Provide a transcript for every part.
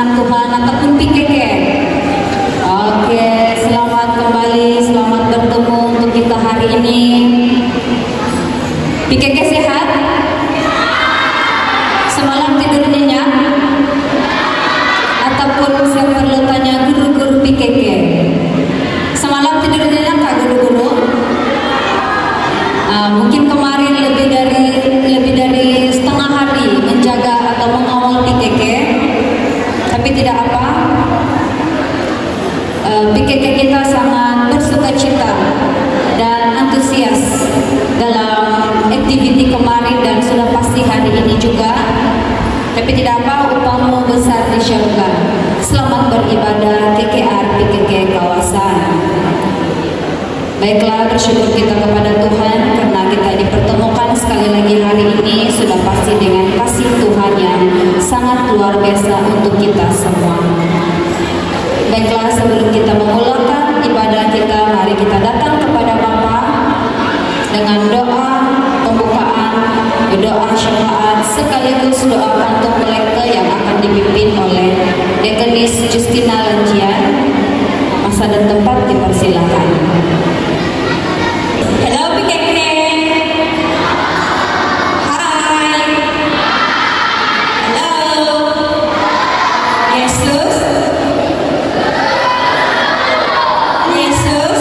anak-anak Tuhan ataupun PKK. Oke, selamat kembali, selamat bertemu untuk kita hari ini. PKK sehat? Semalam tidur nyenyak? Ataupun saya perlu tanya guru-guru PKK, semalam tidur nyenyak kak guru-guru? Mungkin kemarin lebih dari setengah hari menjaga atau mengawal PKK, tapi tidak apa. PKK kita sangat bersukacita dan antusias dalam aktiviti kemarin dan sudah pasti hari ini juga. Tapi tidak apa, upamu besar di syurga. Selamat beribadah KKR PKK kawasan. Baiklah, bersyukur kita kepada Tuhan karena kita dipertemukan sekali lagi hari ini sudah pasti dengan kasih Tuhan yang sangat luar biasa untuk kita semua. Baiklah, sebelum kita memulakan ibadah kita, mari kita datang kepada Bapa dengan doa pembukaan, doa syafaat sekaligus doa untuk melekte yang akan dipimpin oleh Dekenis Justina Lanjian. Masa dan tempat dipersilakan. Hello PKK. Hai. Halo. Yesus. Yesus.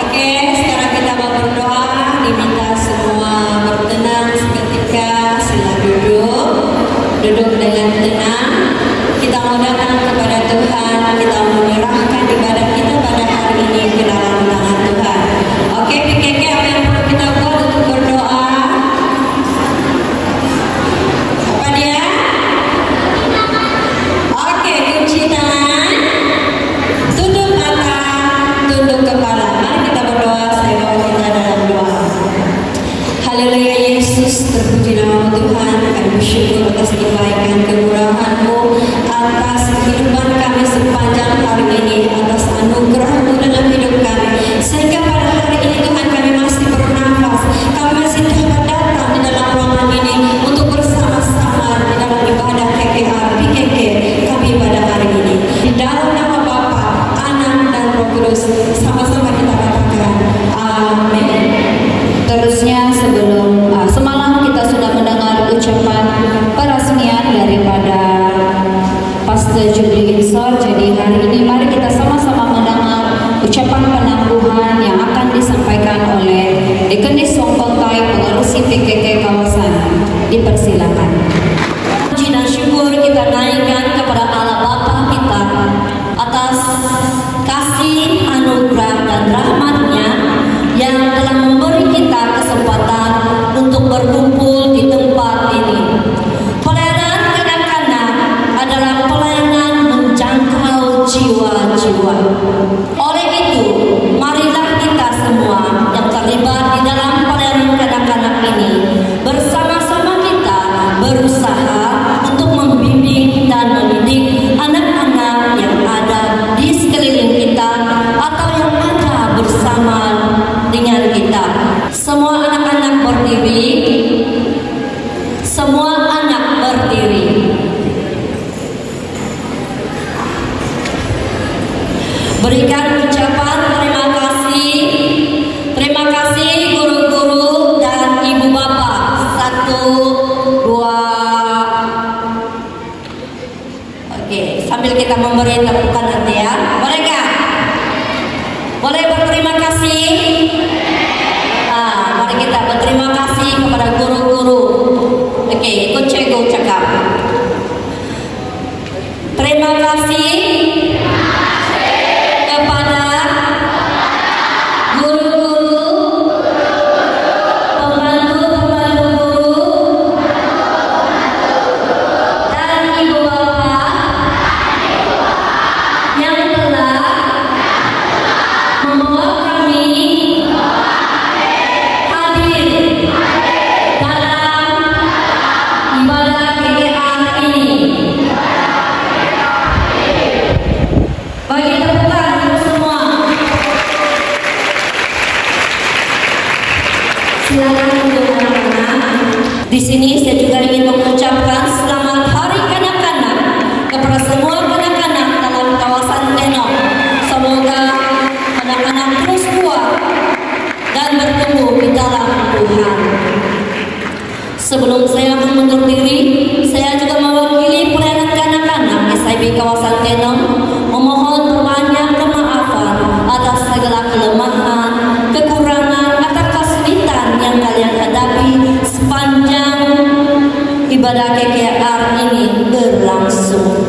Oke, sekarang kita mau berdoa, diminta semua bertenang seketika, sila duduk dengan tenang. Kita mau datang kepada Tuhan, kita menyerahkan ibadah kita pada hari ini ke dalam tangan Tuhan. Oke, PKK, apa yang perlu kita buat untuk berdoa? Apa dia? Oke, kunci tangan, tutup mata, tunduk kepala. Mari kita berdoa, saya bawa kita dalam doa. Haleluya Yesus, terpuji nama Tuhan. Kami bersyukur atas kebaikan kemurahan-Mu, atas kehidupan kami sepanjang hari ini, atas anugerah-Mu dalam hidup kami, sehingga pada hari ini Tuhan kami masih bernafas, kami masih dapat datang di dalam ruangan ini untuk bersama-sama di dalam ibadah KKR PKK kami pada hari ini. Di dalam nama Bapa, Anak dan Roh Kudus, sama-sama kita katakan amin. Terusnya semalam kita sudah mendengar ucapan peresmian daripada Pastor Jubli Insor. Jadi hari ini mari kita sama-sama mendengar ucapan penangguhan yang akan disampaikan oleh Dekenis Songkontai pengerusi PKK kawasan. Dipersilakan. Puji dan syukur kita naikkan kepada Allah Bapa kita atas kasih, anugerah dan rahmat-Nya yang telah memberi kita kesempatan untuk berkumpul di tempat ini. Pelayanan kanak-kanak adalah pelayanan menjangkau jiwa-jiwa. Oleh itu, marilah kita semua yang terlibat di dalam pelayanan kanak-kanak ini bersama-sama kita berusaha untuk membimbing dan mendidik anak-anak yang ada di sekeliling kita atau yang ada bersama dengan kita. Semua anak-anak berdiri. Semua anak berdiri. Berikan ucapan terima kasih. Terima kasih guru-guru dan ibu bapak. 1, 2. Oke, sambil kita memberi tepukan nanti ya. Boleh gak? Boleh berterima kasih? Mari kita berterima kasih kepada guru-guru. Oke, ikut cikgu cakap. Terima kasih kepada guru-guru, pembantu-pembantu guru, dan ibu bapak yang telah membawa kami hadir dalam ibadah KKR ini. ibadah KKR ini berlangsung.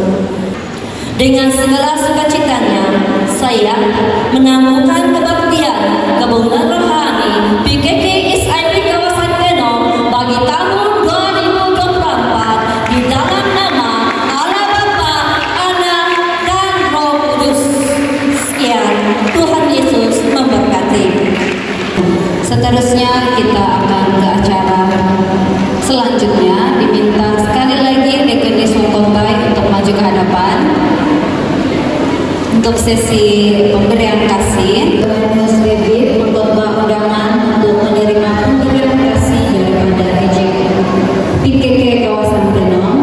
Dengan segala sukacitanya, saya menemukan kebaktian, kebanggaan rohani PKK SIP kawasan Genong bagi tahun 2024 di dalam nama Allah Bapa, Anak, dan Roh Kudus. Sekian, Tuhan Yesus memberkati. Seterusnya kita akan ke acara selanjutnya. Diminta sekali lagi Dekanus Wongkontai untuk maju ke hadapan untuk sesi pemberian kasih. Mas David berkhotbah undangan untuk menerima pemberian kasih daripada EJK PKK kawasan Genong.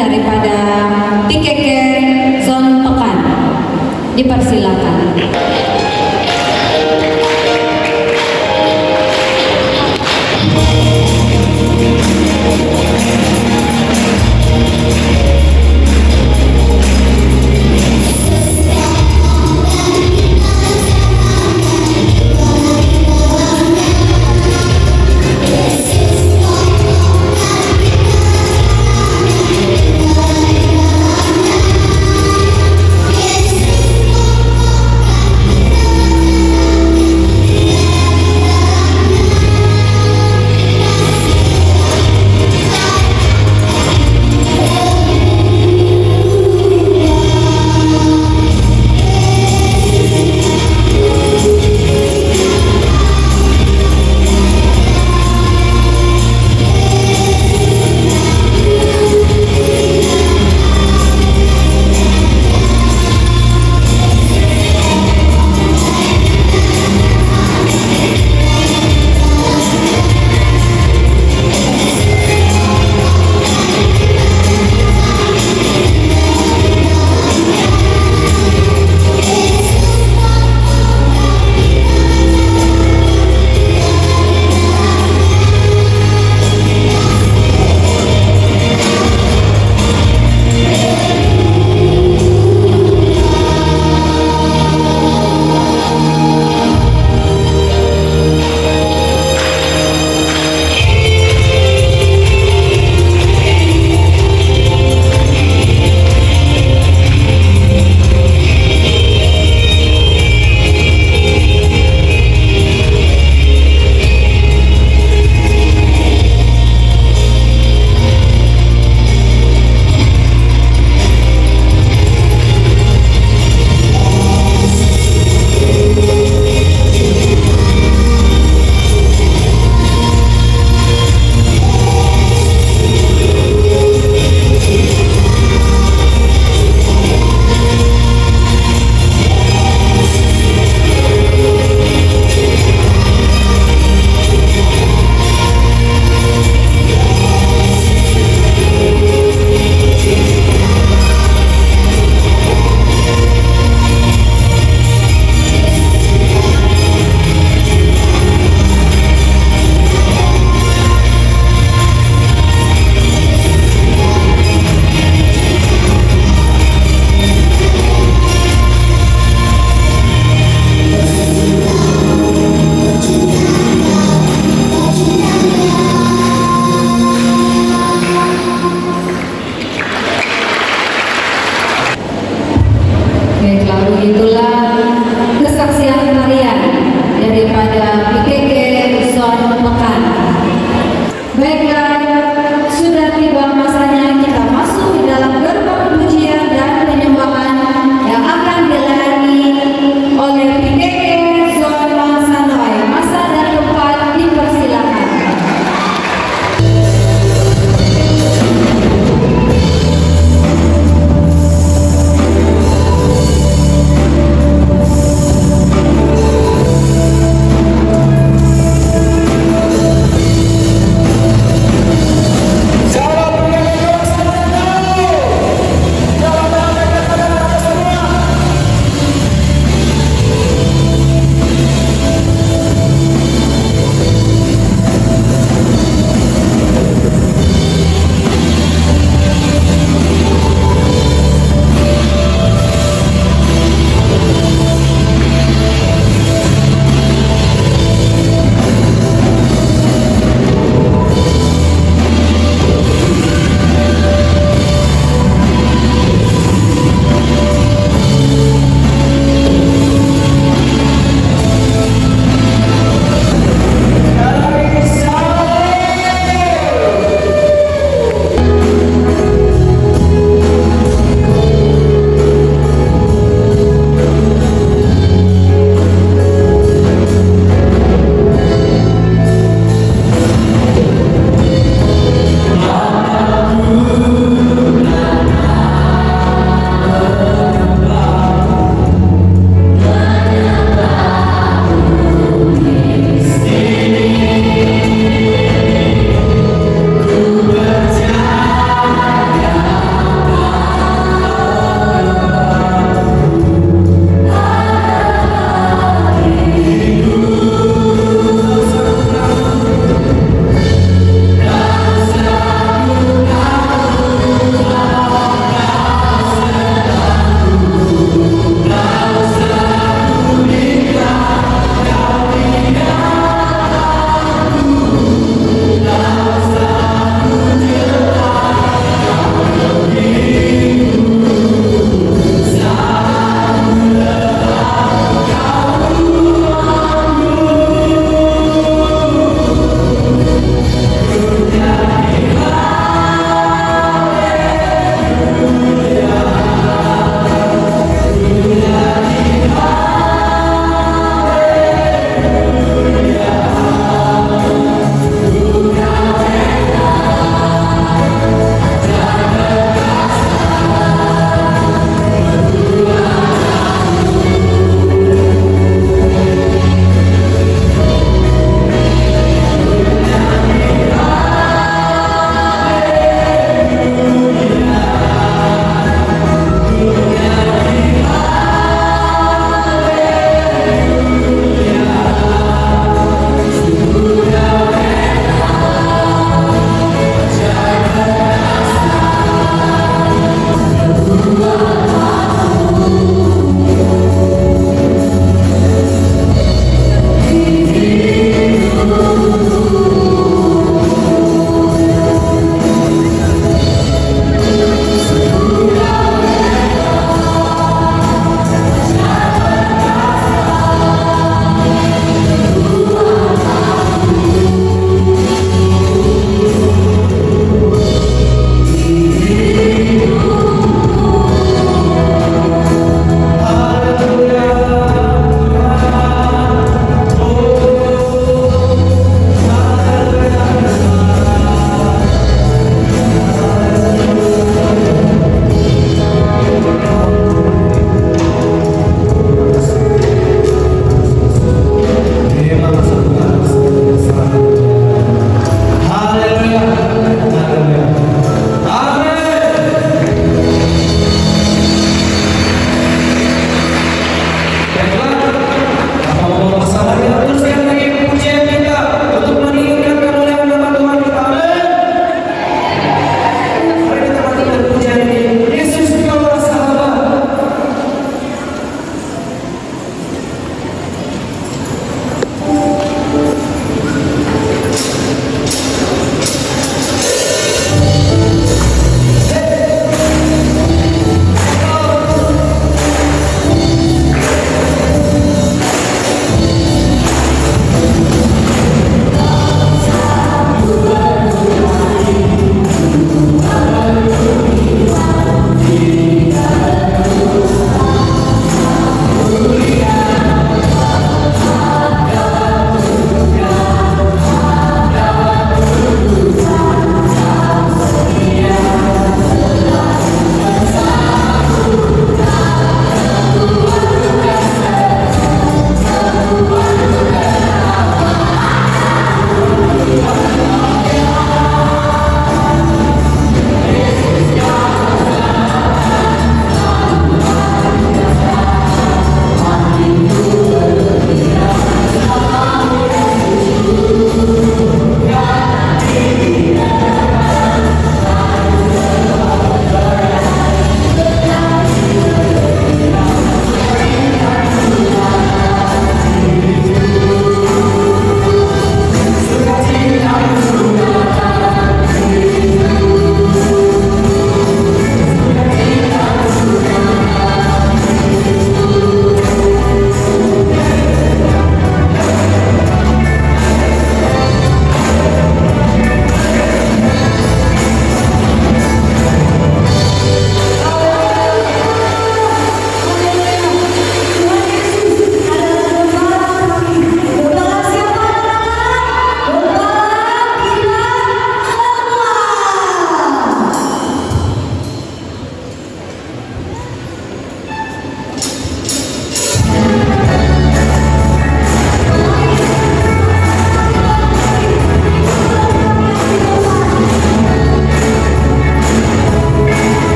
daripada PKK Zon Pekan. Dipersilakan.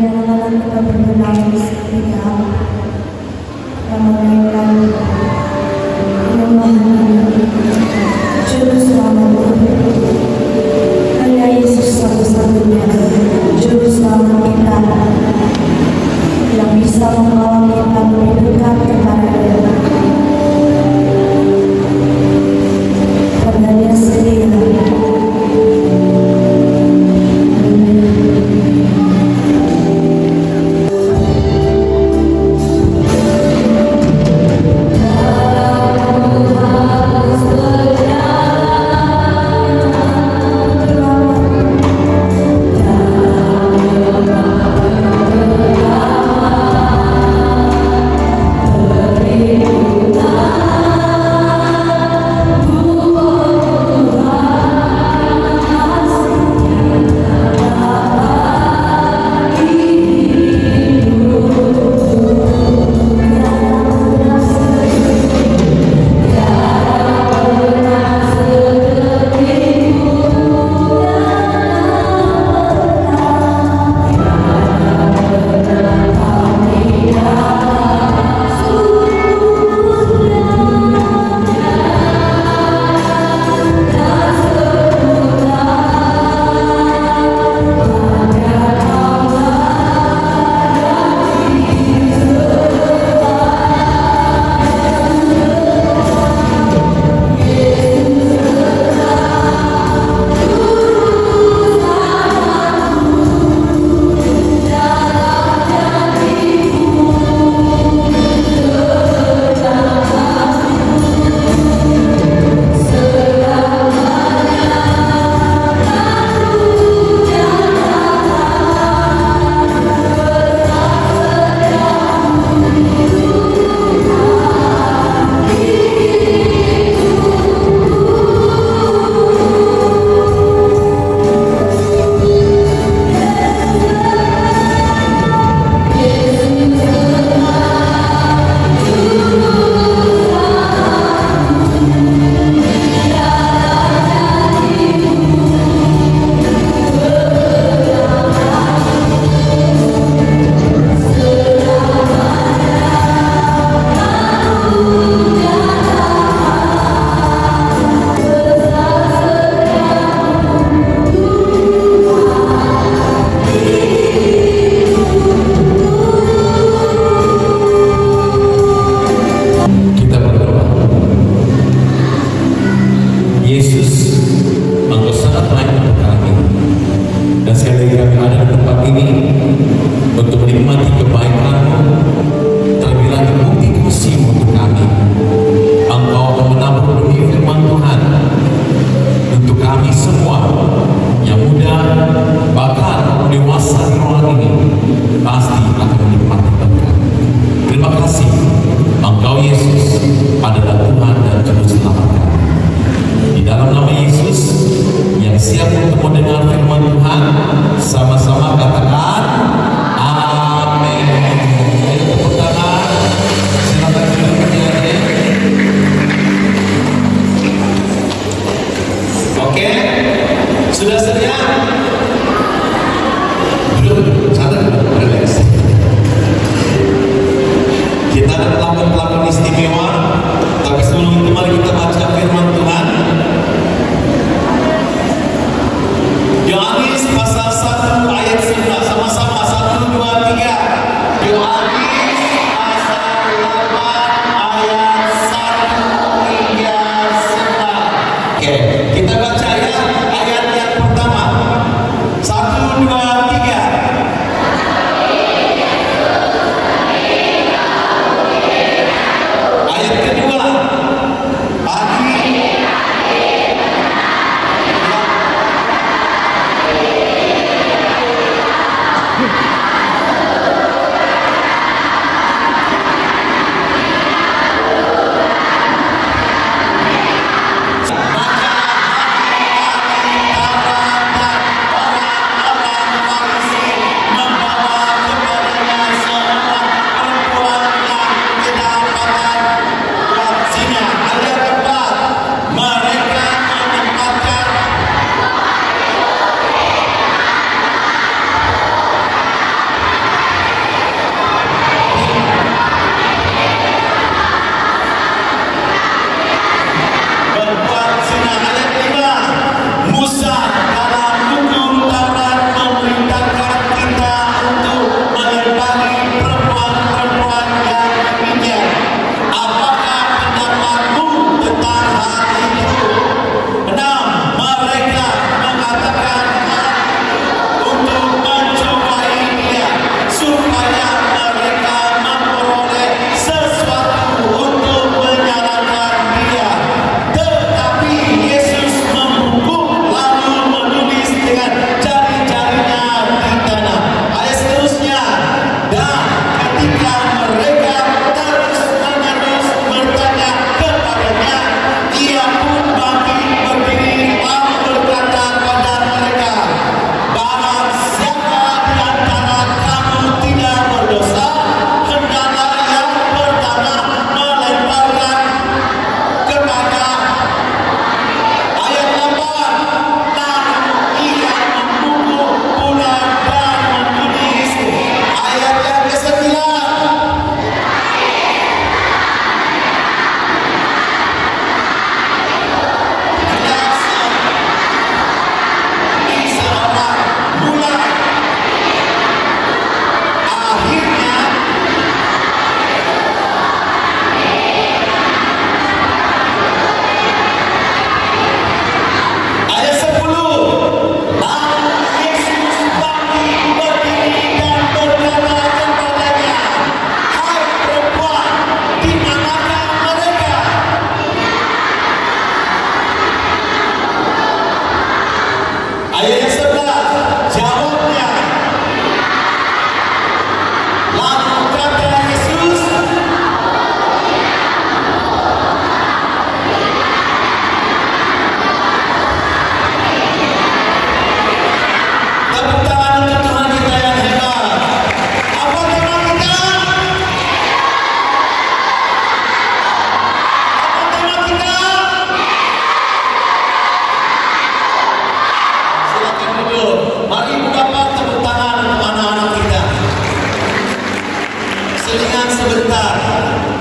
Pengalaman kita berkenal seketika Ramadhan Juru selamat hanya Yesus satu-satunya Juru selamat kita yang bisa membawa kita lebih dekat kepada Dia. Karena Dia sendiri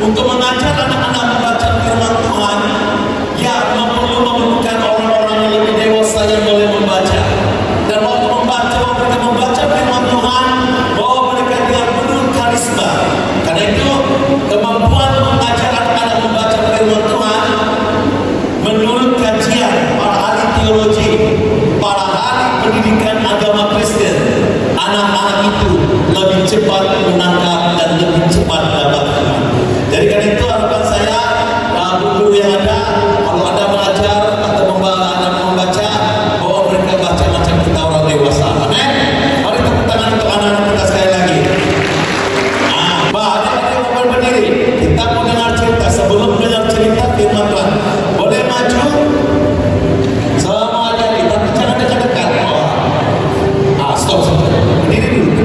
untuk mengajar anak-anak membaca firman Tuhan, ya perlu memerlukan orang-orang yang lebih dewasa yang boleh membaca. Dan waktu mereka membaca firman Tuhan, bahwa mereka dengan penuh karisma. Karena itu kemampuan mengajar anak-anak membaca firman Tuhan, menurut kajian para ahli teologi, para ahli pendidikan agama Kristen, anak-anak itu lebih cepat menangkap dan lebih cepat dapat Tuhan. Jadi karena itu harapan saya, guru yang ada, kalau ada belajar atau membaca, bahwa mereka baca macam kita orang dewasa. Amin. Mari tepuk tangan untuk anak-anak kita sekali lagi. Ada yang mau berdiri. Kita mau dengar cerita. Sebelum dengar cerita firman Tuhan, boleh maju. Sama aja kita jangan dekat-dekat. Stop. Berdiri dulu.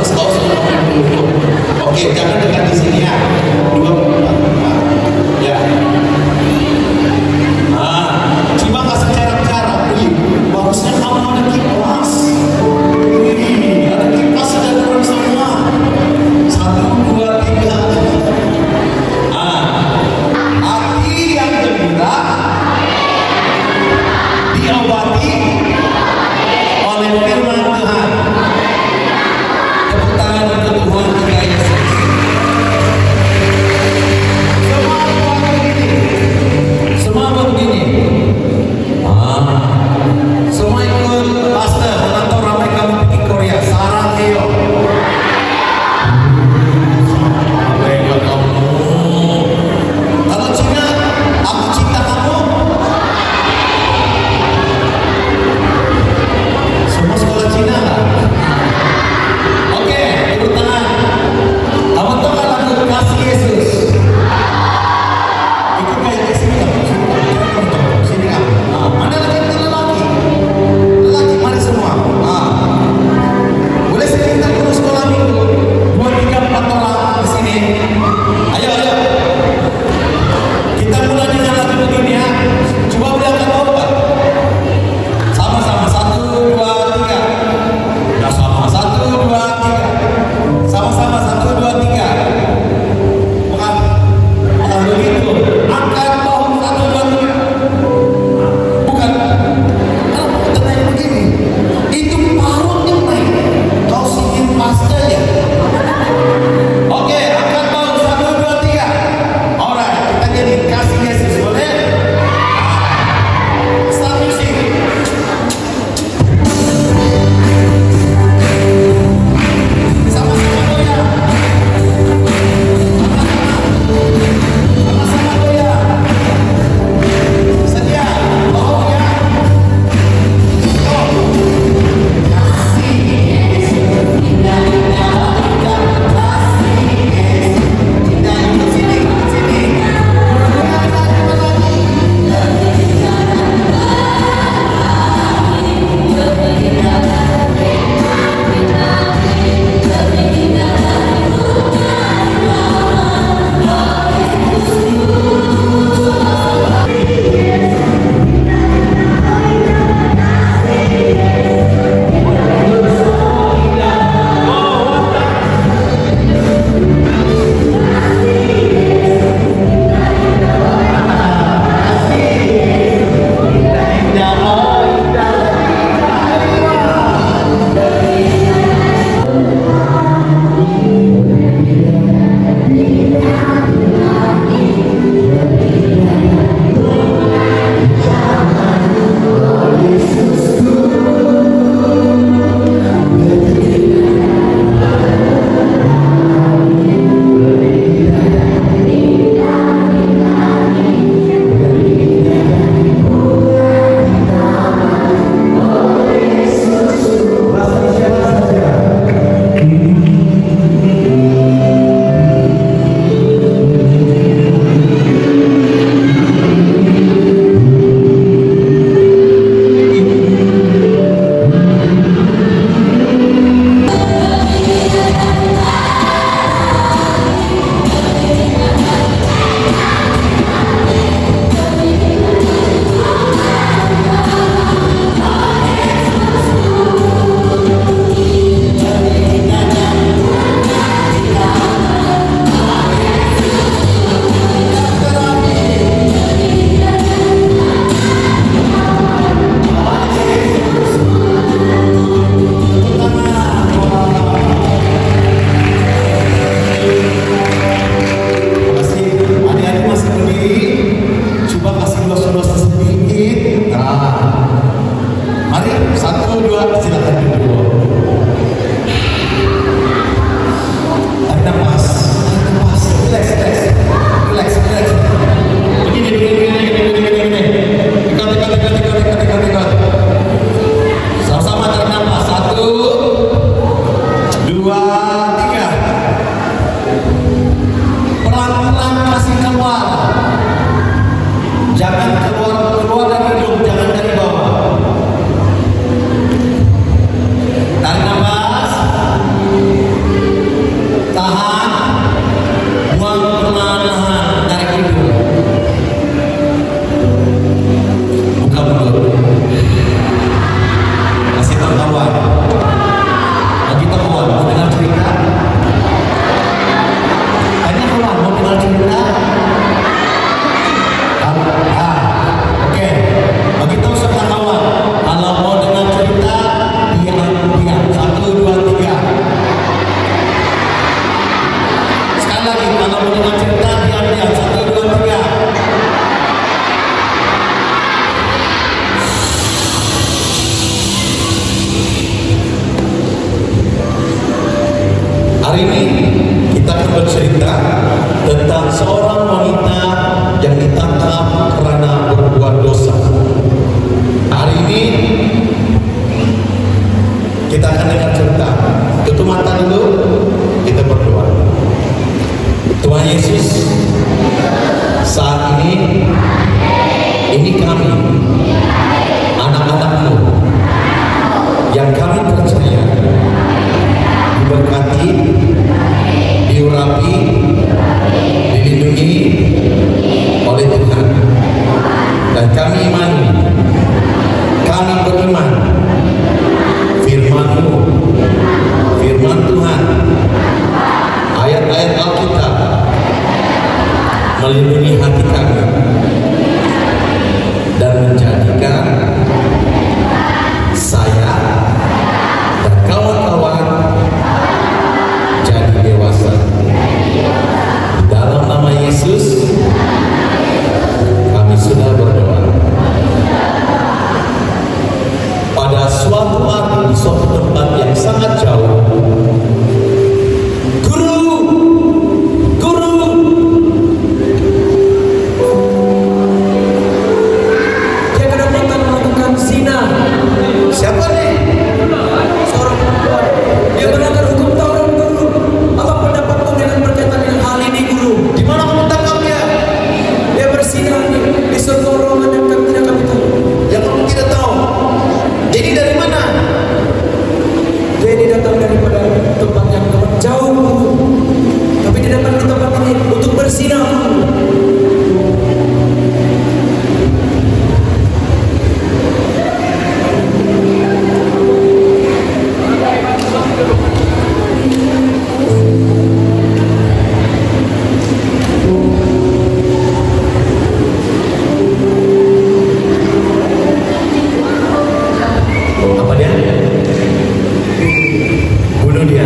Stop. Oke.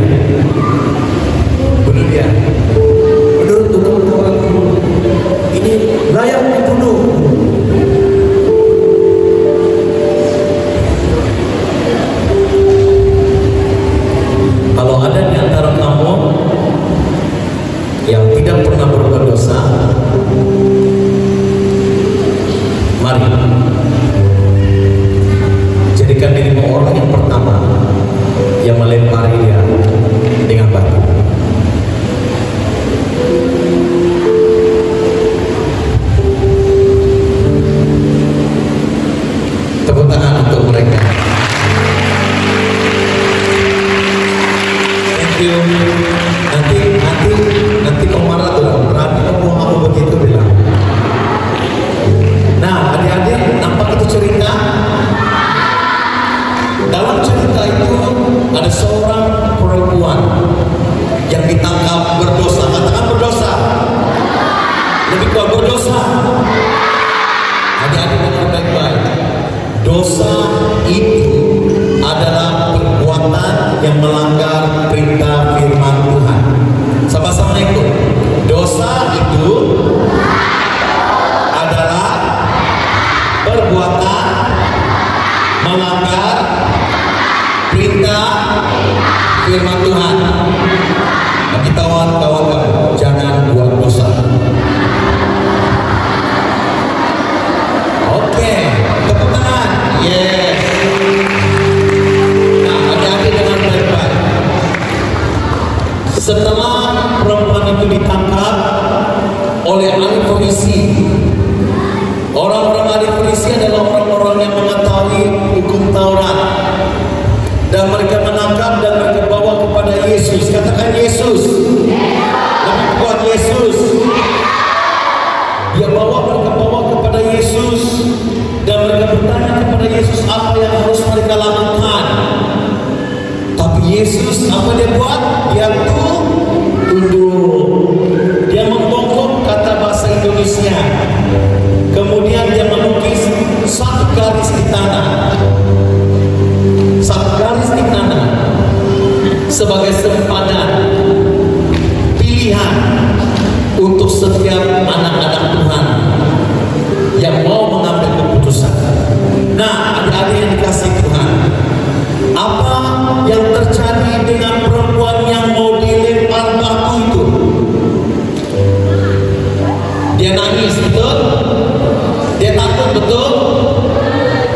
dia? Bunuh dia. Menurut hukum Taurat ini layak dibunuh. Kalau ada di antara kamu yang tidak pernah berbuat dosa, mari jadikan dirimu orang yang pertama yang melempari dia dengan batu. Tepuk tangan untuk mereka. Thank you. Nanti kau marah tuh, berarti kamu mau begitu bilang. Nah, adik-adik, nampak itu cerita. Dalam cerita itu ada seorang perempuan yang ditangkap berdosa. Katakan berdosa. Lebih kuat berdosa. Adik-adik dengar baik-baik. Dosa itu adalah perbuatan yang melanggar perintah firman Tuhan. Sama-sama ikut. Dosa itu adalah perbuatan melanggar perintah firman Tuhan. Bagi kawan-kawan, jangan buat dosa. Oke, tepuk tangan. Yes. Nah, hati-hati dengan baik-baik. Setelah perempuan itu ditangkap oleh ahli polisi, orang-orang ahli polisi adalah orang-orang yang mengetahui hukum Taurat, dan mereka menangkap dan mereka bawa kepada Yesus. Katakan Yesus. Lebih kuat Yesus. Mereka bawa kepada Yesus dan mereka bertanya kepada Yesus apa yang harus mereka lakukan. Tapi Yesus apa dia buat? Dia tunduk. Dia membongkok kata bahasa Indonesia. Kemudian dia melukis satu garis di tanah. Satu garis di tanah sebagai sempadan pilihan untuk setiap anak-anak Tuhan yang mau mengambil keputusan. Nah, adik-adik yang dikasih Tuhan, apa yang terjadi dengan perempuan yang mau dilempar batu itu? Dia nangis, betul? Dia takut, betul?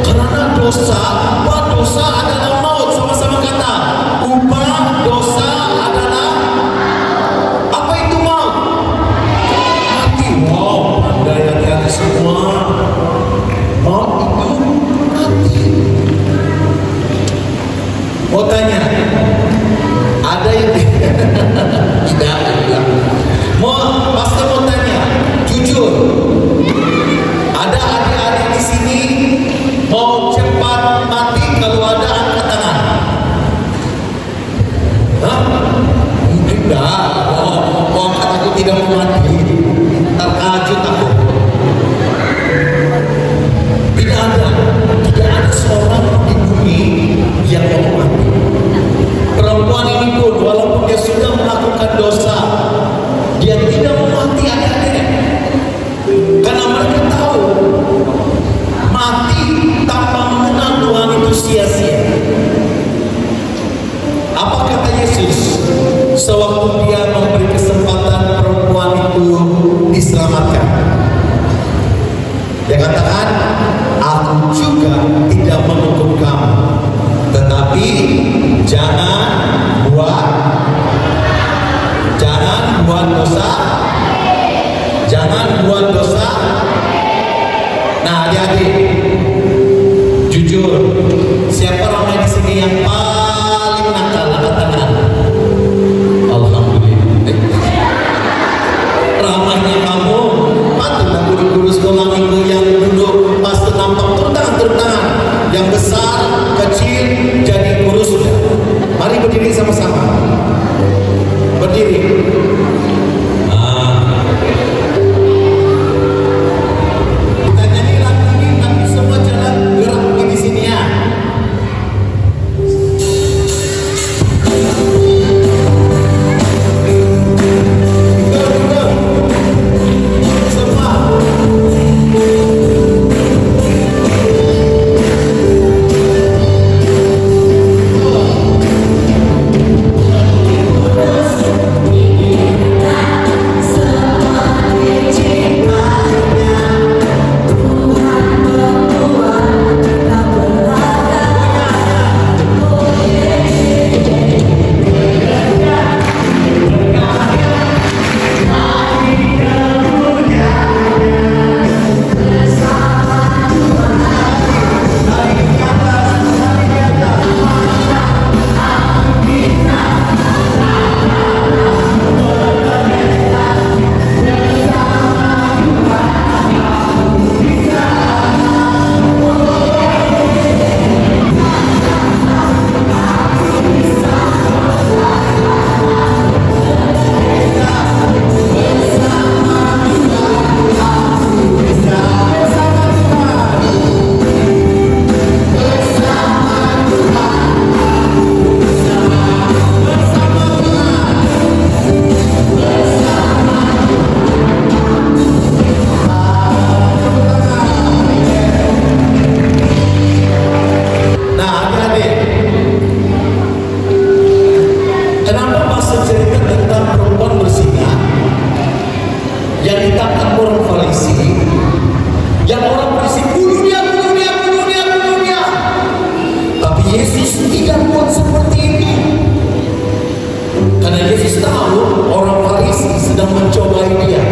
Karena dosa adalah maut. Sama-sama kata, upah dosa adalah apa itu maut? Mati. Wow, pandai hati-hati semua. Maut itu mati. Mau tanya, ada yang tidak? Pastor mau tanya, jujur, ada adik-adik di sini mau cepat mati? Kalau ada, angkat tangan. Hah? Tidak. Mau angkat, aku tidak mau mati. Terkajut aku. Tidak ada seorang di bumi yang mau mati. Perempuan ini pun walaupun dia sudah melakukan dosa, dia tidak mau mati, adik-adik. Karena mereka tahu mati tanpa mengenal Tuhan itu sia-sia. Apa kata Yesus sewaktu dia memberi kesempatan perempuan itu diselamatkan? Dia katakan, aku juga tidak menghukum kamu, tetapi jangan buat dosa. Jangan buat dosa. Nah, adik-adik, jujur, siapa ramai di sini yang paling nakal? Angkat tangan. Alhamdulillah. Ramainya kamu, patutlah guru-guru sekolah minggu yang duduk pas nampak turun tangan. Yang besar, kecil, jadi guru sudah. Mari berdiri sama-sama. Berdiri. Farisi, yang orang Farisi bunuh dia. Tapi Yesus tidak buat seperti ini. Karena Yesus tahu orang Farisi sedang mencobai dia.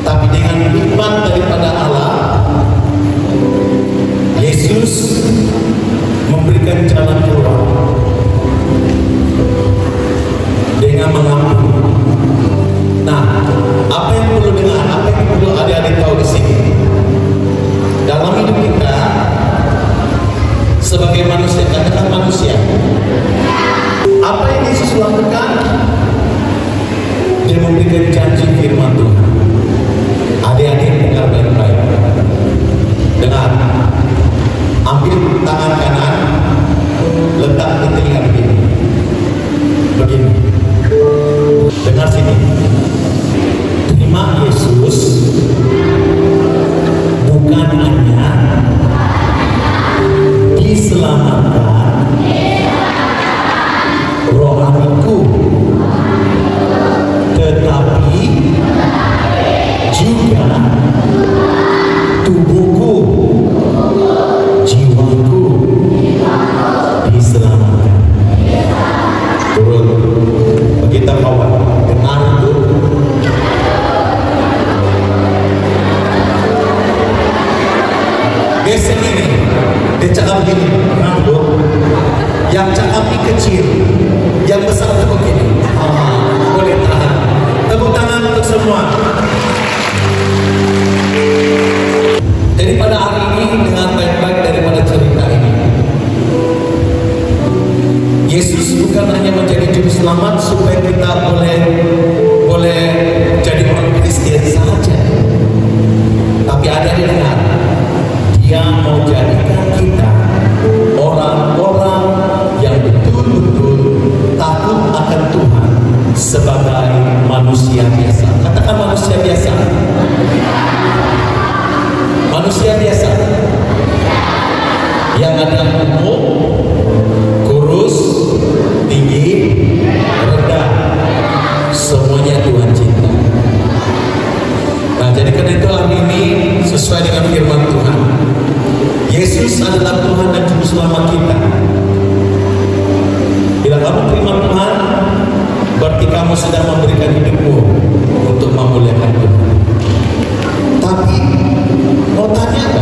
Tapi dengan hikmat daripada Allah, Yesus memberikan jalan keluar dengan mengampuni. Nah, apa yang perlu dengar, apa yang perlu adik-adik tahu di sini? Dalam hidup kita sebagai manusia, katakan manusia, apa yang Yesus lakukan? Dia memberikan janji firman Tuhan. Adik-adik dengar baik-baik. Dengar. Ambil tangan kanan, letak di telinga begini. Begini. Dengar sini. Terima Yesus bukan hanya diselamatkan rohaniku, tetapi juga tubuhku, jiwaku diselamatkan. Turun. Begitu kawan, dengar itu. Geser ini, dia cakap begini, rambut. Yang cakap ini kecil, yang besar itu begini. Boleh tahan. Tepuk tangan untuk semua. Jadi pada hari ini dengar baik-baik daripada cerita ini. Yesus bukan hanya menjadi juru selamat supaya kita boleh jadi orang Kristen saja. Tapi ada yang dengar, Dia mau jadikan kita orang-orang yang betul-betul takut akan Tuhan sebagai manusia biasa. Katakan manusia biasa. Manusia biasa yang ada umur, kurus, tinggi, rendah, semuanya Tuhan cinta. Nah, jadi karena itu hari ini sesuai dengan firman Tuhan, Yesus adalah Tuhan dan Juru Selamat kita. Bila kamu terima Tuhan, berarti kamu sedang memberikan hidupmu untuk memuliakan Tuhan. Tapi mau tanya apa?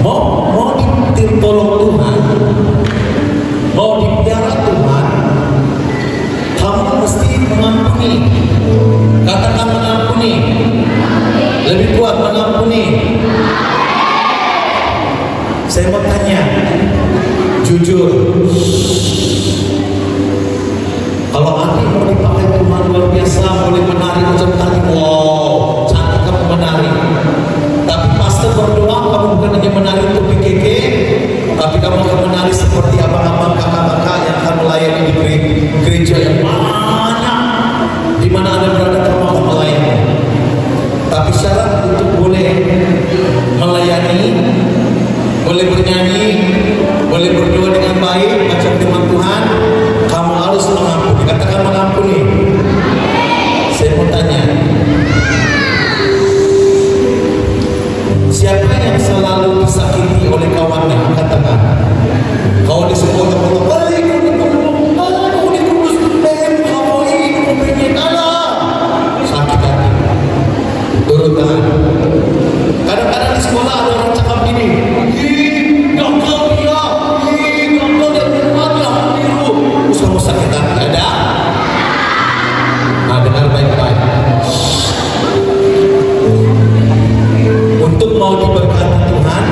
Mau ditolong Tuhan, mau dipiara Tuhan, kamu mesti mengampuni. Katakan mengampuni. Lebih kuat mengampuni. Saya mau tanya, jujur, kalau hati mau dipakai Tuhan luar biasa, boleh menari macam tadi, wow, cantik kamu menari. Tapi pastor berdoa, kamu bukan hanya menari untuk PKK, tapi kamu akan menari seperti abang-abang kakak-kakak yang akan melayani di gereja yang banyak, di mana Anda berada kamu akan melayani. Tapi syarat untuk boleh melayani, boleh bernyanyi, boleh berdoa dengan baik macam firman Tuhan, kamu harus mengampuni. Katakan mengampuni. Saya mau tanya, siapa yang selalu disakiti oleh kawannya? Katakan. Kau di sekolah kamu balik, sakit hati. Turun tangan. Kadang-kadang di sekolah ada orang cakap gini, gagal dia, terus kamu sakit hati. Ada? Nah, dengar baik-baik. Untuk mau diberkati Tuhan,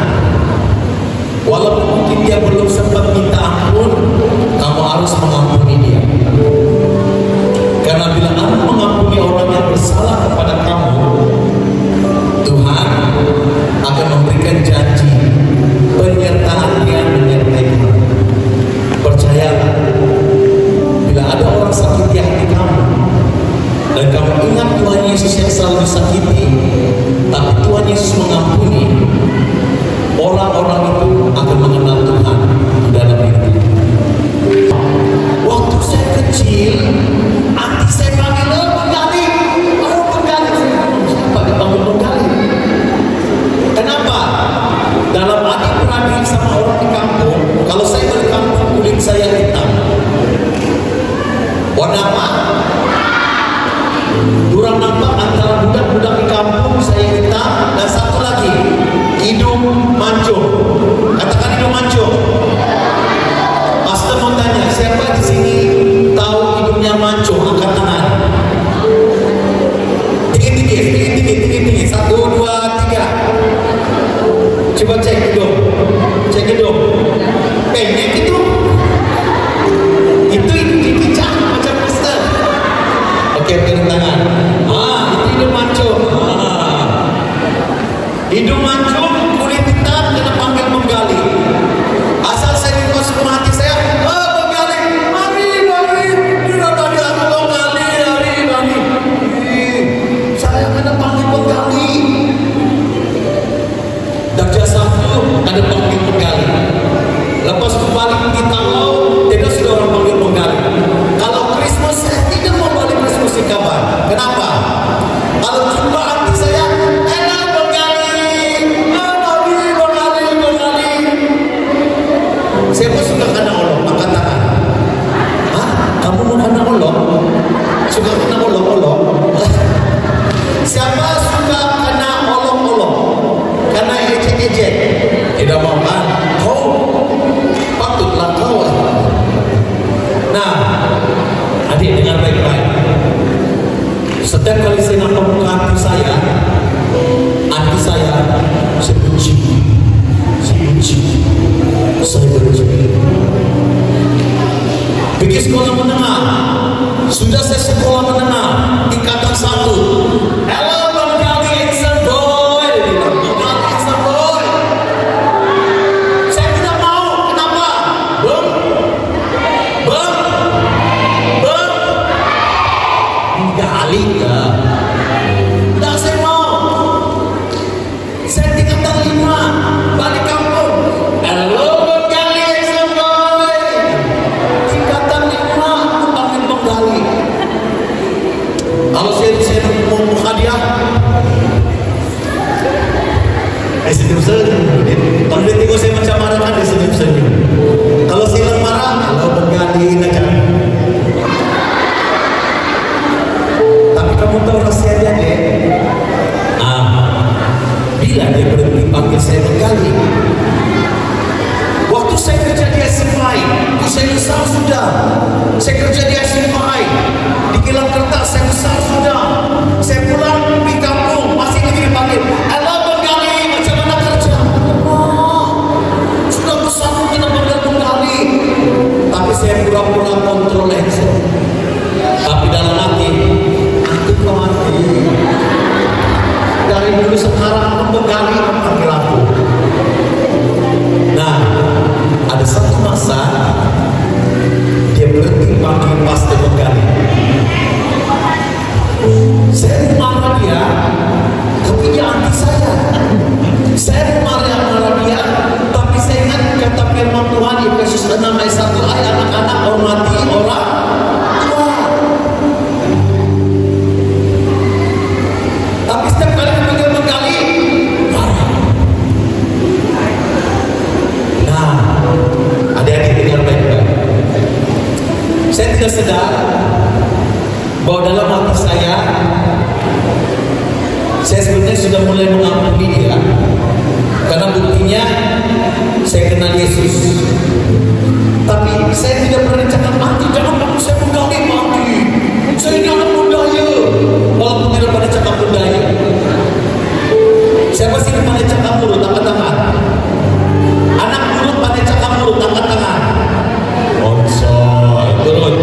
walaupun mungkin dia belum sempat minta ampun, kamu harus mengampuni dia. Karena bila kamu mengampuni orang yang bersalah kepada kamu, Tuhan akan memberikan janji penyertaan yang menyertaimu. Percayalah, bila ada orang sakiti hati kamu dan kamu ingat Tuhan Yesus yang selalu disakiti, tapi Tuhan Yesus mengampuni, orang-orang itu akan mengenal Tuhan dalam hidup. Waktu saya kecil, anti saya panggil penggali, Warna apa? Kurang nampak antara budak-budak di kampung saya hitam dan satu lagi hidung mancung. Katakan hidung mancung. Pastor mau tanya, siapa di sini tahu hidungnya mancung? Angkat tangan. Tinggi. 1, 2, 3. Coba cek hidung. Cek hidung. Pendek itu. Itu dipicak macam pastor. Oke, turun tangan. Itu hidung mancung. Hidung mancung, kulit hitam, kita panggil menggali. Asal saya masuk ke hati saya, menggali. Mami. Tidak ada aku menggali. Saya kena panggil menggali. Darjah 1 ada panggil menggali. Lepas kembali pergi tangau, tidak sudah orang panggil menggali. Kalau Christmas saya tidak mau balik Christmas di kabar. Kenapa? Kalau jumpa hati saya, enak menggali. Siapa suka kena olok? Angkat tangan. Kamu mau kena olok? Suka kena olok-olok? Siapa suka kena olok-olok? Kena ejek-ejek? Tidak mau kan? Kau patutlah kau. Nah, adik dengar baik-baik. Setiap kali saya nampak muka hati saya benci. Saya benci. Pergi sekolah menengah. Sudah saya sekolah menengah tingkatan 1. Hello, Bang Gali, handsome boy. Handsome boy. Saya tidak mau. Kenapa? Bang. Gali ya. Tidak, saya mau. Saya tingkatan 5. Balik kampung. Hello, Bang Gali, handsome boy. Tingkatan 5. Panggil Bang Gali. Kalau saya mau hadiah, senyum-senyum. Kalau dia tengok saya macam marah kan dia senyum-senyum. Kalau saya marah, kalau bergali kacang. Tapi kamu tahu rahsianya deh. Bila dia berhenti panggil saya bergali. Waktu saya kerja di SMI, saya besar sudah. Saya kerja di SMI, di kilang kertas saya besar sudah. Saya pulang di kampung, masih lagi dipanggil. Halo Benggali, macam mana kerja? Sudah besar kena Benggali. Tapi saya pura-pura kontrol handset. Tapi dalam hati, aku mati. Dari dulu sekarang Benggali panggil aku. Nah, ada satu masa dia berhenti panggil pastor Benggali. Saya marah dia, tapi dia anti saya. Saya marah dia, tapi saya ingat kata firman Tuhan Efesus 6 ayat 1, anak-anak hormati orang tua. Tapi setiap kali dipanggil Benggali, marah. Nah, adik-adik dengar baik-baik. Saya tidak sedar bahwa dalam hati saya sebenarnya sudah mulai mengampuni dia. Karena buktinya saya kenal Yesus. Tapi saya tidak pernah cakap mati, jangan bantu saya Benggali mati. Saya ini anak budaya. Walaupun tidak pada cakap budaya. Siapa sih yang pada cakap mulut? Angkat tangan. Anak mulut pada cakap mulut, angkat tangan. Onsol, turun.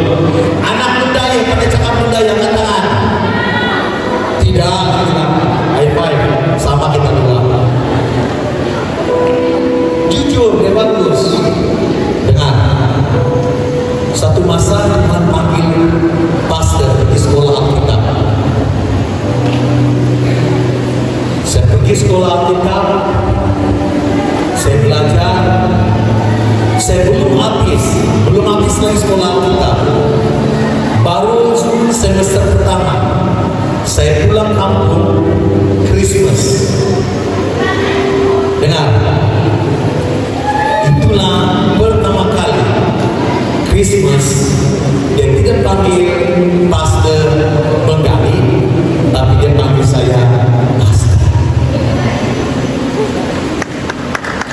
Anak budaya pada cakap budaya, angkat tangan. Tidak, high five. Sama kita dua. Jujur, dia bagus. Dengar. Satu masa Tuhan panggil pastor di sekolah Alkitab. Saya pergi sekolah Alkitab. Saya belajar. Saya belum habis lagi sekolah Alkitab. Baru semester pertama saya pulang kampung Christmas. Dengar, itulah pertama kali Christmas Dia tidak panggil Pastor Menggali, tapi dia panggil saya Pastor.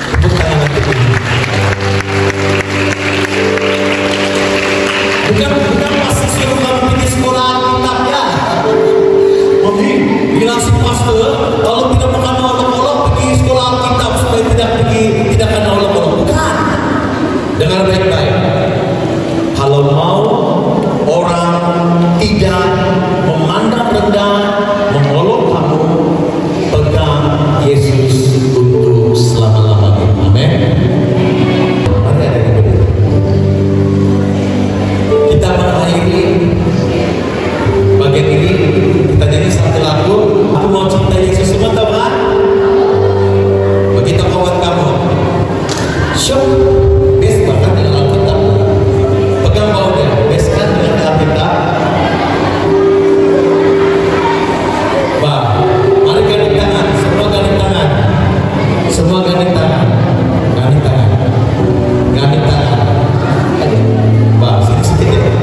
Tepuk tangan untuk ini. Bukan masih suruh kamu pergi sekolah Alkitab ya. Mami, bilang si Pastor, kalau tidak mengenal olok-olok pergi sekolah Alkitab supaya tidak kena olok-olok. Bukan. Dengar baik-baik. Kalau mau orang tidak memandang rendah, mengolok kamu, pegang Yesus untuk selama-lamanya. Amin. Mari ada yang berdua. Kita mengakhiri bagian ini, kita nyanyi satu lagu. Aku mau cinta Yesus semua, teman. Begitu kawan kamu. Syuk, best bahkan dengan Alkitab. Pegang baunya, best kan dengan Alkitab. Bah, mari gandeng tangan, semua gandeng tangan. Semua gandeng tangan. Gandeng tangan. Gandeng tangan. Bah, sedikit ya.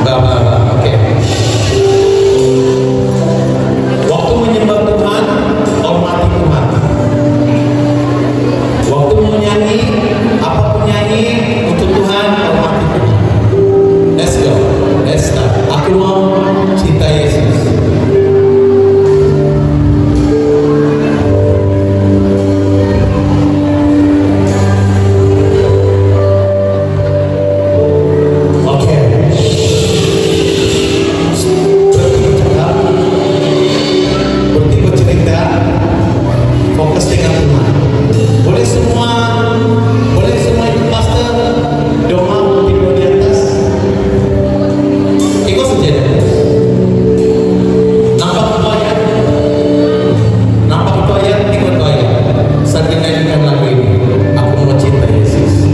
Bah, oke. Waktu menyembah Tuhan, hormati Tuhan. Waktu menyanyi, apapun nyanyi untuk Tuhan, hormati Tuhan. Let's go, let's start. Aku mau cinta Yesus. Fokus dengan Tuhan. Boleh semua ikut pastor doa berdiri di atas. Ikut saja. Nampak itu ayat? Nampak itu ayat? Ikut itu ayat. Sambil nyanyikan lagu ini. Aku mau cinta Yesus.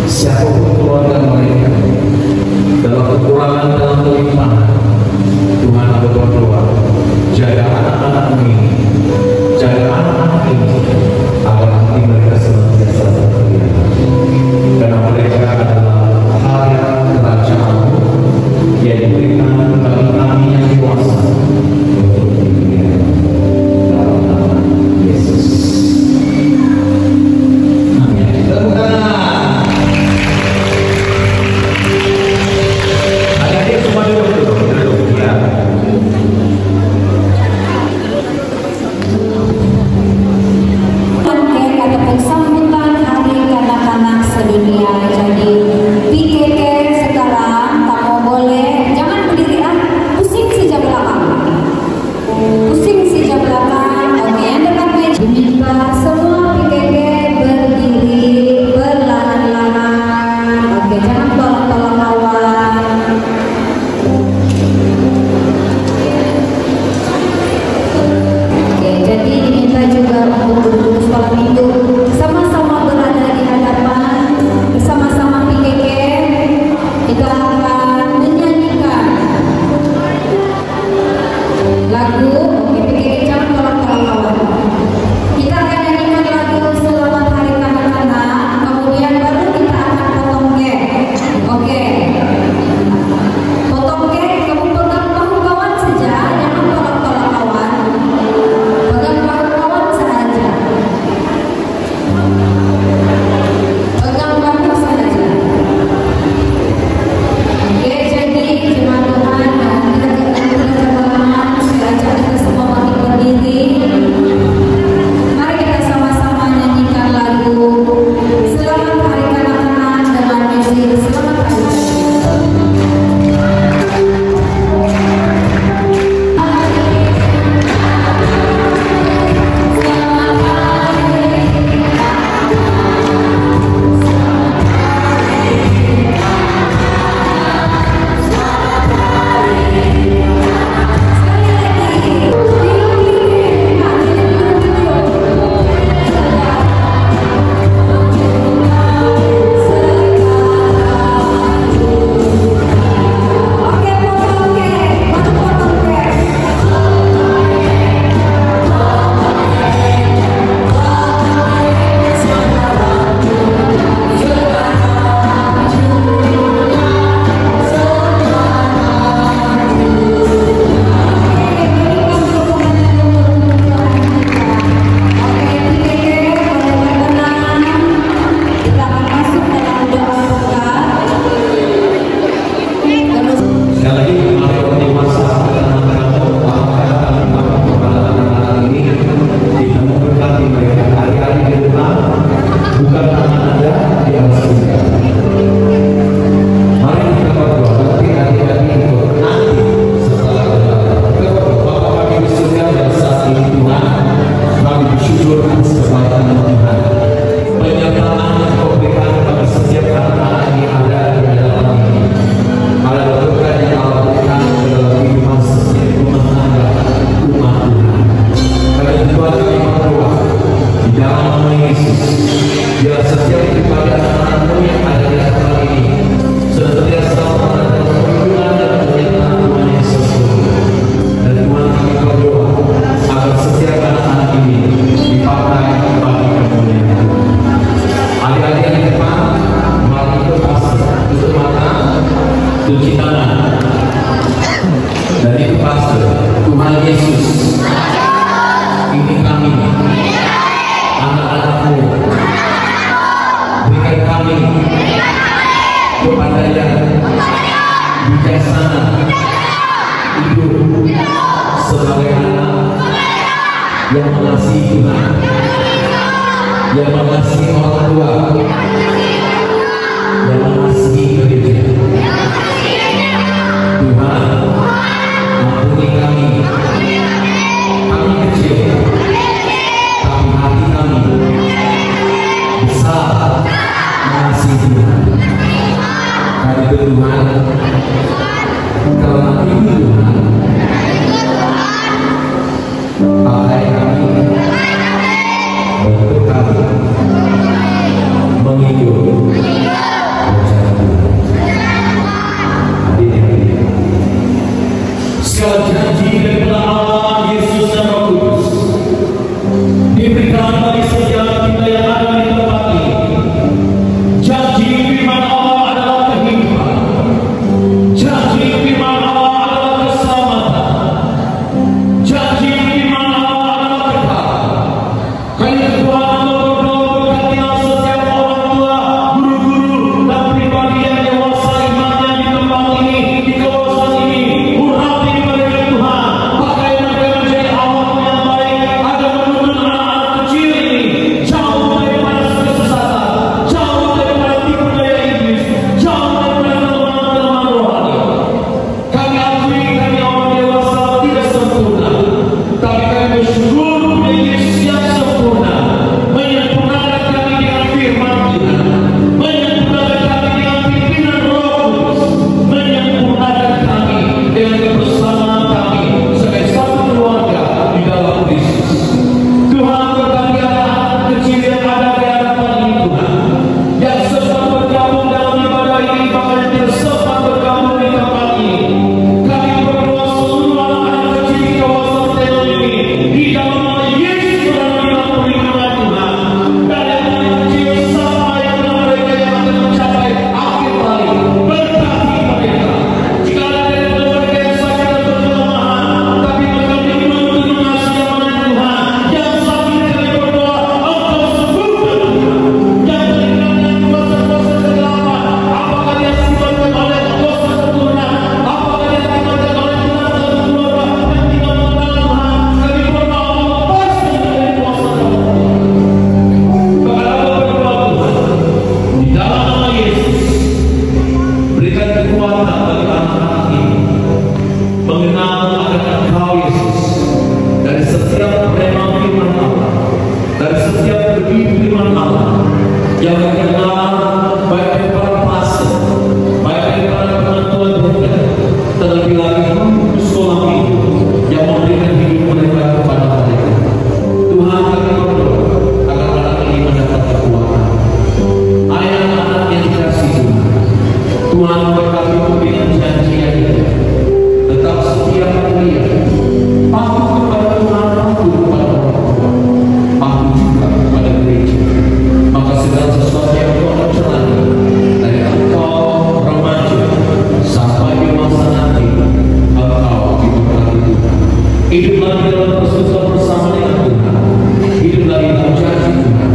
Siapapun keluarga mereka, yang mengasihi Tuhan, yang mengasihi orang tua, yang mengasihi gereja. Tuhan, ampuni kami. Kami kecil, tapi hati kami besar mengasihi Tuhan. Karena itu Tuhan, karena itu Tuhan, pakai kami, bentuk kami, mengikut rencana Tuhan. Hadirin, segala janji daripada Allah, Yesus dan Roh Kudus diberikan bagi setiap kita yang ada di tempat ini. Janji firman Allah adalah kehidupan. Janji firman Allah adalah keselamatan. Janji firman Allah adalah berkat. Karena Tuhan berdoa berkatilah setiap orang tua, guru-guru dan pribadi yang dewasa imannya di tempat ini, di kawasan ini. Urapi mereka Tuhan, pakai mereka menjadi awak yang baik agar menuntun anak-anak kecil ini jauh daripada kesesatan, jauh daripada tipu daya iblis, jauh daripada kelemahan-kelemahan rohani. Kami akui kami orang dewasa tidak sempurna, tapi kami bersyukur pada Yesus yang sempurna, menyempurnakan kami dengan firman Tuhan, menyempurnakan kami dengan pimpinan Roh Kudus, menyempurnakan kami dengan kebersamaan kami sebagai satu keluarga di dalam Kristus. Tuhan, berkati anak-anak kecil yang ada di hadapan ini Tuhan, yang sempat bergabung dalam ibadah ini, bahkan yang sempat bergabung di tempat ini. Kami berdoa seluruh anak-anak kecil di kawasan Telon ini, di dalam nama Yesus Tuhan, dalam perlindungan Tuhan, dari anak kecil sampai ke mereka yang akan mencapai akhir hari. Berkati mereka. Jika ada dari mereka yang sakit dan berkelemahan, tapi mereka menuntut mengasihi amanah Tuhan. Yang sakit kami berdoa, Engkau sembuhkan Tuhan. Yang terikat dengan kuasa-kuasa kegelapan, apakah dia disebabkan oleh kuasa keturunan, apakah dia disebabkan oleh keluarga yang tinggal mengenal Tuhan, kami berdoa lepaskan dari kuasa Tuhan. Kepada Bapa berdoa Tuhan, di dalam nama Yesus, berikan kekuatan bagi anak-anak ini mengenal akan Engkau Yesus, dari setiap rema firman Allah, dari setiap benih firman Allah yang mengenal baik dari para pastor, baik dari para penentuan Tuhan, terlebih lagi guru sekolah minggu yang memberikan hidup mereka kepada mereka. Tuhan, kami berdoa agar anak ini mendapat kekuatan. Anak-anak yang dikasihi Tuhan, Tuhan berkati pimpinan janji yang ini, tetap setia pada Dia, patuh kepada Tuhan, patuh kepada orang tua, patuh juga kepada gereja. Maka segala sesuatu yang Tuhan jalani dari engkau remaja sampai dewasa nanti, engkau diberkati Tuhan. Hidup lagi dalam persekutuan bersama dengan Tuhan, hidup lagi dalam janji Tuhan,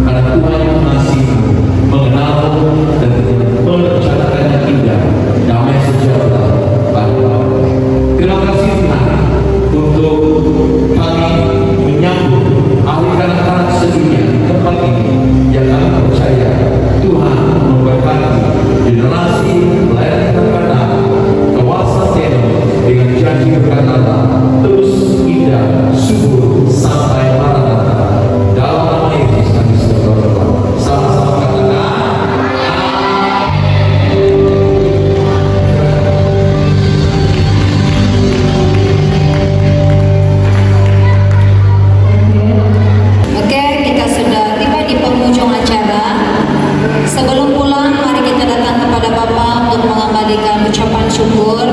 karena Tuhan yang mengasihi, mengenal dan merencanakan yang indah, damai sejahtera pada kau. Terima kasih Tuhan untuk kami menyambut ahli kanak-kanak sedunia di tempat ini yang kami percaya Tuhan memberkati generasi pelayan kanak-kanak kawasan Telon dengan janji berkata terus indah subur sampai maranatha. Dalam nama Yesus kami berdoa. Sama-sama katakan Oke, kita sudah tiba di penghujung acara. Sebelum pulang, mari kita datang kepada Bapa untuk mengembalikan ucapan syukur.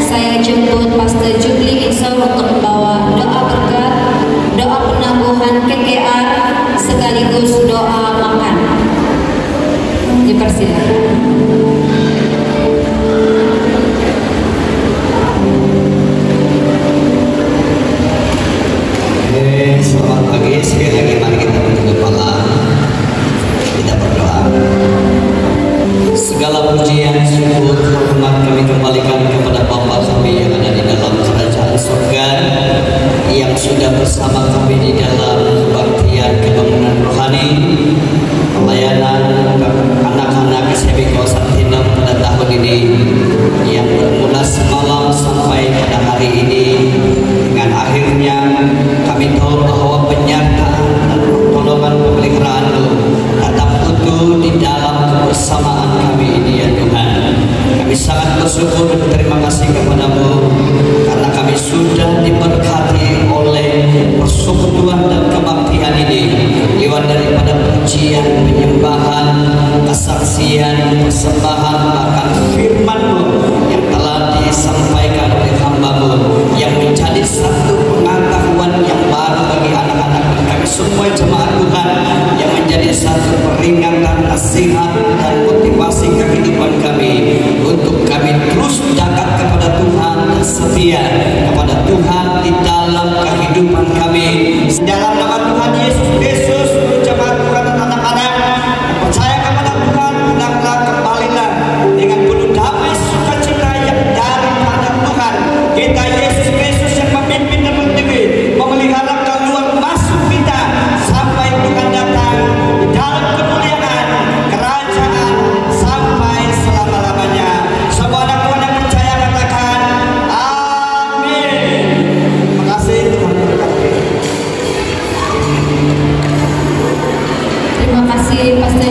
Saya jemput Pastor Jubli Insur untuk membawa doa berkat, doa penangguhan KKR, sekaligus doa makan. Dipersilakan. Selamat pagi, sekali lagi mari kita tunduk kepala, kita berdoa. Segala pujian, syukur, hormat kami kembalikan kepada Bapa kami yang ada di dalam kerajaan surga, yang sudah bersama kami di penyembahan, kesaksian, persembahan, bahkan firman-Mu yang telah disampaikan oleh hamba-Mu, yang menjadi satu pengetahuan yang baru bagi anak-anak kami semua jemaat Tuhan, yang menjadi satu peringatan, nasihat dan motivasi kehidupan kami untuk kami terus dekat kepada Tuhan dan setia kepada Tuhan di dalam kehidupan kami. Dalam nama Tuhan Yesus Kristus, jemaat Tuhan dan anak-anak percaya kepada Tuhan, hendaklah kembalilah dengan penuh damai sukacita yang daripada Tuhan kita Yesus Kristus yang memimpin dan memelihara keluar masuk kita sampai Tuhan datang di dalam kemuliaan kerajaan sampai selama-lamanya. Semua anak Tuhan yang percaya katakan amin. Terima kasih Tuhan berkati. Terima kasih Pastor